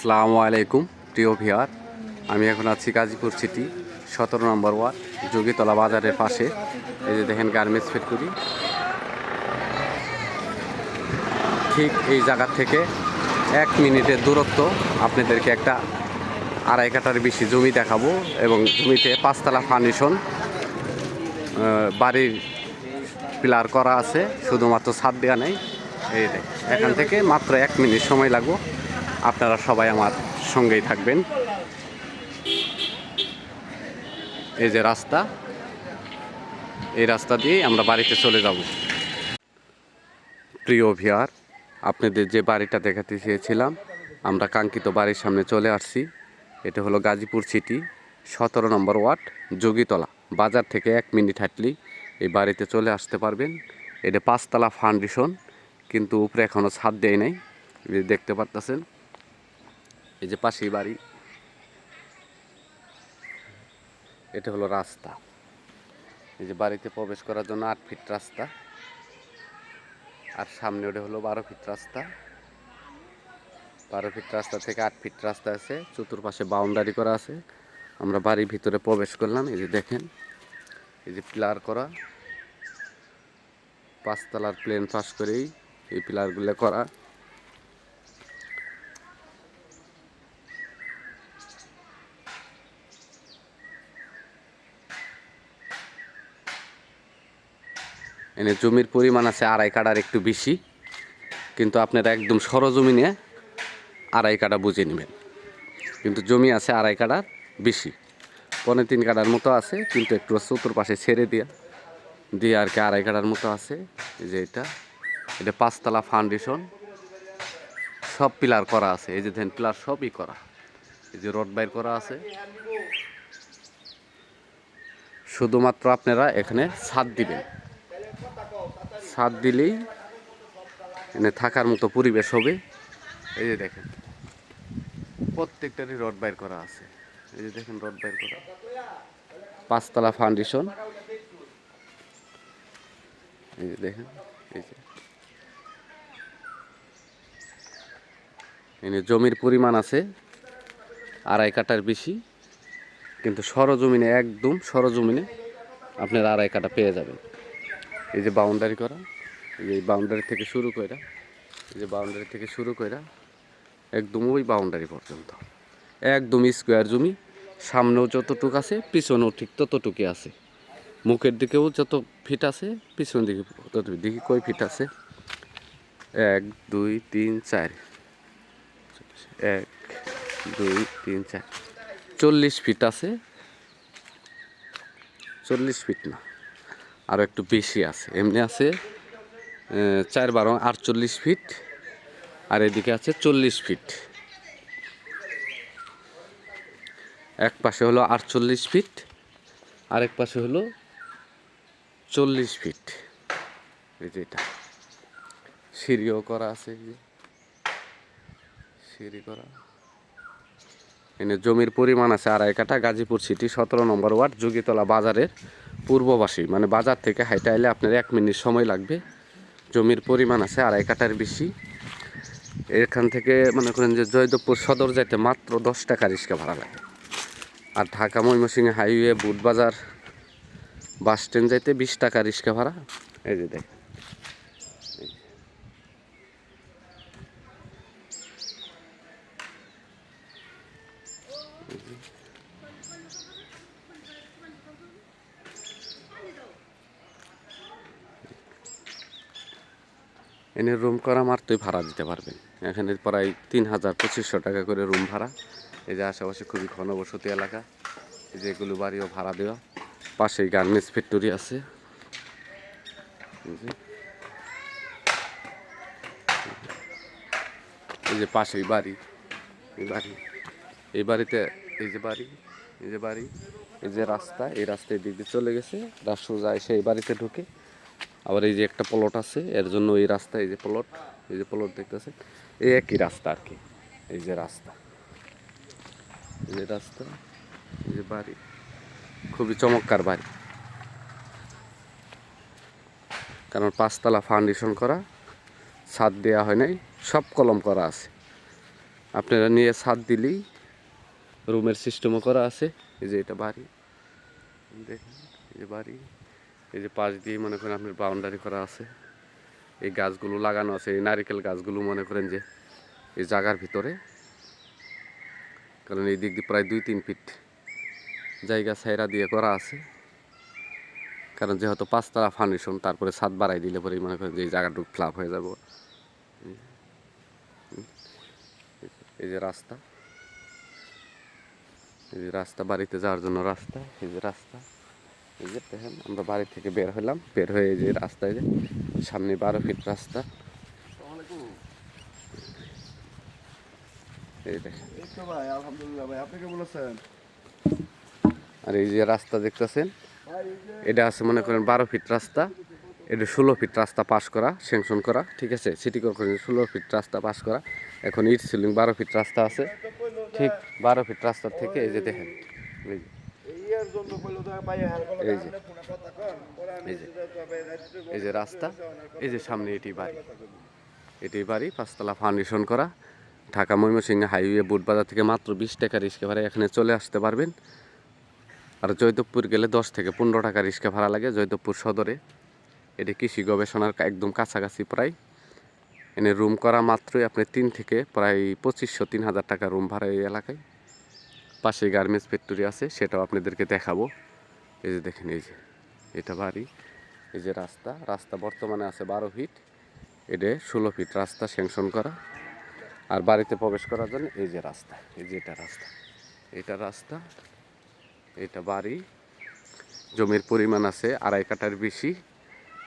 আসসালামু আলাইকুম প্রিয় ভিউয়ার, আমি এখন আছি গাজীপুর সিটি 17 নম্বর ওয়ার্ড যোগীতলা বাজারের পাশে। এই যে দেখেন গার্মেন্টস ফ্যাক্টরি, ঠিক এই জায়গা থেকে 1 মিনিটের দূরত্ব। আপনাদেরকে একটা 2.5 কাঠার বেশি জমি দেখাবো এবং জমিতে 5 তলা ফাউন্ডেশন, বাড়ির পিলার করা আছে, শুধুমাত্র ছাদ দেওয়া নেই। এই দেখেন, এখান থেকে মাত্র 1 মিনিট সময় লাগবে। আপনারা সবাই আমার সঙ্গেই থাকবেন। এই যে রাস্তা, এই রাস্তা দিয়ে আমরা বাড়িতে চলে যাব। প্রিয় ভিউয়ার, আপনাদের যে বাড়িটা দেখাতে চেয়েছিলাম, আমরা কাঙ্ক্ষিত বাড়ির সামনে চলে আসছি। এটা হলো গাজীপুর সিটি 17 নম্বর ওয়ার্ড যোগীতলা বাজার থেকে 1 মিনিট হাঁটলেই এই বাড়িতে চলে আসতে পারবেন। এটা 5 তলা ফাউন্ডেশন, কিন্তু উপরে এখনও ছাদ দেয় নাই। দেখতে পারতেছেন, এই যে পাশেই বাড়ি। এটা হলো রাস্তা। এই যে বাড়িতে প্রবেশ করার জন্য 8 ফিট রাস্তা, আর সামনে ওটা হলো 12 ফিট রাস্তা। 12 ফিট রাস্তা থেকে 8 ফিট রাস্তা আছে, চতুর্পাশে বাউন্ডারি করা আছে। আমরা বাড়ির ভিতরে প্রবেশ করলাম। এই যে দেখেন, এই যে পিলার করা, 5 তলার প্লেন পাস করেই এই পিলারগুলো করা। এনে জমির পরিমাণ আছে 2.5 কাঠার একটু বেশি, কিন্তু আপনারা একদম সরজমিনে 2.5 কাঠা বুঝে নেবেন। কিন্তু জমি আছে 2.5 কাঠার বেশি, 3.25 কাঠার মতো আছে, কিন্তু একটু চতুর্পাশে ছেড়ে দিয়ে আর কি 2.5 কাঠার মতো আছে। এই যে এটা 5 তলা ফাউন্ডেশন, সব পিলার করা আছে। এই যে দেখেন, পিলার সবই করা। এই যে রড বাইর করা আছে, শুধুমাত্র আপনারা এখানে ছাদ দিবেন। ছাদ দিলেই এখানে থাকার মতো পরিবেশ হবে। এই যে দেখেন, প্রত্যেকটারই রড বাইর করা আছে। এই যে দেখেন, রড বাইর করা, 5 তলা ফাউন্ডেশন। এই যে দেখেন, এই যে এখানে জমির পরিমাণ আছে 2.5 কাঠার বেশি, কিন্তু সরজমিনে, একদম সরজমিনে আপনারা 2.5 কাঠা পেয়ে যাবেন। এই যে বাউন্ডারি করা, এই বাউন্ডারি থেকে শুরু করে, এই যে বাউন্ডারি থেকে শুরু করে একদম ওই বাউন্ডারি পর্যন্ত একদম স্কোয়ার জমি। সামনেও যতটুক আছে, পিছনেও ঠিক ততটুকুই আছে। মুখের দিকেও যত ফিট আছে, পিছনের দিকে তত দিকে কই ফিট আছে? 1 2 3 4, 1 2 3 4, 40 ফিট আছে। 40 ফিট না, আরও একটু বেশি আছে। এমনি আছে 4 12 48 ফিট, আর এদিকে আছে 40 ফিট। এক পাশে হলো 48 ফিট, আরেক পাশে হলো 40 ফিট। এই যে এটা সিঁড়িও করা আছে, এই যে সিঁড়ি করা। এনে জমির পরিমাণ আছে 2.5 কাঠা, গাজীপুর সিটি 17 নম্বর ওয়ার্ড যোগীতলা বাজারের পূর্ববাসী। মানে বাজার থেকে হাইটে আইলে আপনার 1 মিনিট সময় লাগবে। জমির পরিমাণ আছে 2.5 কাঠার বেশি। এখান থেকে মনে করেন যে জয়দেবপুর সদর যাইতে মাত্র 10 টাকা রিক্সা ভাড়া লাগে, আর Dhaka Mymensingh highway Butbazar bus stand যাইতে 20 টাকা রিক্সা ভাড়া। এই যে দেখেন, এনে রুম করা মাত্রই ভাড়া দিতে পারবেন। এখানে প্রায় 3,000-2,500 টাকা করে রুম ভাড়া। এই যে আশেপাশে খুবই ঘনবসতি এলাকা। এই যে এগুলো বাড়িও ভাড়া দেওয়া। পাশেই গার্মেন্টস ফ্যাক্টরি আছে। এই যে পাশেই বাড়ি, এই বাড়িতে, এই যে বাড়ি, এই যে বাড়ি, এই যে রাস্তা, এই রাস্তায় দিক দিয়ে চলে গেছে, রাস্তা যায় সেই বাড়িতে ঢুকে। আবার এই যে একটা প্লট আছে, এর জন্য এই রাস্তা, এই যে প্লট, এই যে প্লট দেখতেছে, এই একই রাস্তা আর কি। এই যে রাস্তা, এই যে রাস্তা, এই যে বাড়ি, খুবই চমৎকার বাড়ি। কারণ 5 তলা ফাউন্ডেশন করা, ছাদ দেওয়া হয় নাই, সব কলম করা আছে। আপনারা নিয়ে ছাদ দিলেই রুমের সিস্টেমও করা আছে। এই যে এটা বাড়ি, দেখেন এই যে বাড়ি, এই যে পাশ দিয়ে মনে করেন আপনার বাউন্ডারি করা আছে, এই গাছগুলো লাগানো আছে, এই নারিকেল গাছগুলো মনে করেন যে এই জায়গার ভিতরে, কারণ এই দিক দিয়ে প্রায় 2-3 ফিট জায়গা ছাইরা দিয়ে করা আছে, কারণ যেহেতু 5তলা ফাউন্ডেশন, তারপরে ছাদ বাড়াই দিলে পরে মনে করেন যে এই জায়গাটুকু ফ্লাপ হয়ে যাব। এই যে রাস্তা, এই যে রাস্তা বাড়িতে যাওয়ার জন্য রাস্তা, এই যে রাস্তা, এই যে দেখেন আমরা বাড়ি থেকে বের হলাম, বের হয়ে এই যে রাস্তায় যে সামনে 12 ফিট রাস্তা, এই দেখেন। ভাই আলহামদুলিল্লাহ ভাই, আপনি কে বলেছেন? আর এই যে রাস্তা দেখতেছেন, এটা আছে মনে করেন 12 ফিট রাস্তা, এটা 16 ফিট রাস্তা পাস করা, স্যাংশন করা, ঠিক আছে, সিটি কর্পোরেশন 16 ফিট রাস্তা পাস করা। এখন ইট সিলিং 12 ফিট রাস্তা আছে, ঠিক 12 ফিট রাস্তার থেকে এই যে দেখেন, এই যে এই যে এই যে এই যে রাস্তা, এই যে সামনে এটি বাড়ি, এটি বাড়ি 5তলা ফাউন্ডেশন করা। ঢাকা ময়মনসিংহ হাইওয়ে বুটবাজার থেকে মাত্র 20 টাকা রিক্সা ভাড়া এখানে চলে আসতে পারবেন। আর জয়দেবপুর গেলে 10 থেকে 15 টাকা রিক্সা ভাড়া লাগে জয়দেবপুর সদরে। এটি কৃষি গবেষণার একদম কাছাকাছি প্রায়। এনে রুম করা মাত্রই আপনি 3 থেকে প্রায় 2500-3000 টাকা রুম ভাড়া এই এলাকায়। পাশে গার্মেন্টস ফ্যাক্টরি আছে, সেটাও আপনাদেরকে দেখাবো। এই যে দেখেন, এই যে এটা বাড়ি, এই যে রাস্তা, রাস্তা বর্তমানে আছে 12 ফিট, এটা 16 ফিট রাস্তা স্যাংশন করা। আর বাড়িতে প্রবেশ করার জন্য এই যে রাস্তা, এই যে এটা রাস্তা, এটা রাস্তা, এটা বাড়ি। জমির পরিমাণ আছে 2.5 কাঠার বেশি,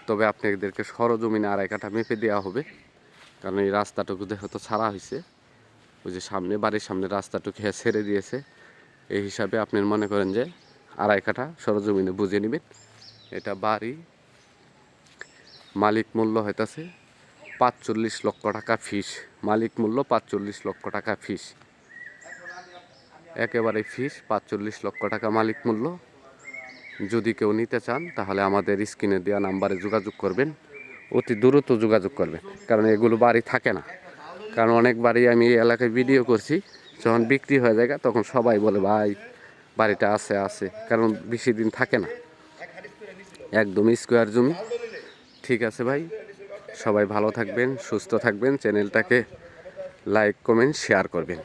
তবে আপনাদেরকে সরজমিনে 2.5 কাঠা মেপে দেওয়া হবে, কারণ এই রাস্তাটুকু যেহেতু ছাড়া হয়েছে, ওই যে সামনে বাড়ির সামনে রাস্তাটুকু ছেড়ে দিয়েছে, এই হিসাবে আপনি মনে করেন যে 2.5 কাঠা সরজমিনে বুঝে নেবেন। এটা বাড়ি, মালিক মূল্য হইতেছে 45 লক্ষ টাকা ফিস, মালিক মূল্য 45 লক্ষ টাকা ফিস, একেবারে ফিস 45 লক্ষ টাকা মালিক মূল্য। যদি কেউ নিতে চান তাহলে আমাদের স্ক্রিনে দেওয়া নাম্বারে যোগাযোগ করবেন, অতি দ্রুত যোগাযোগ করবেন, কারণ এগুলো বাড়ি থাকে না। কারণ অনেক বাড়ি আমি এই এলাকায় ভিডিও করছি, যখন বিক্রি হয়ে যায় তখন সবাই বলে ভাই বাড়িটা আছে আছে, কারণ বেশি দিন থাকে না, একদম স্কোয়ার জমি। ঠিক আছে ভাই, সবাই ভালো থাকবেন, সুস্থ থাকবেন, চ্যানেলটাকে লাইক কমেন্ট শেয়ার করবেন।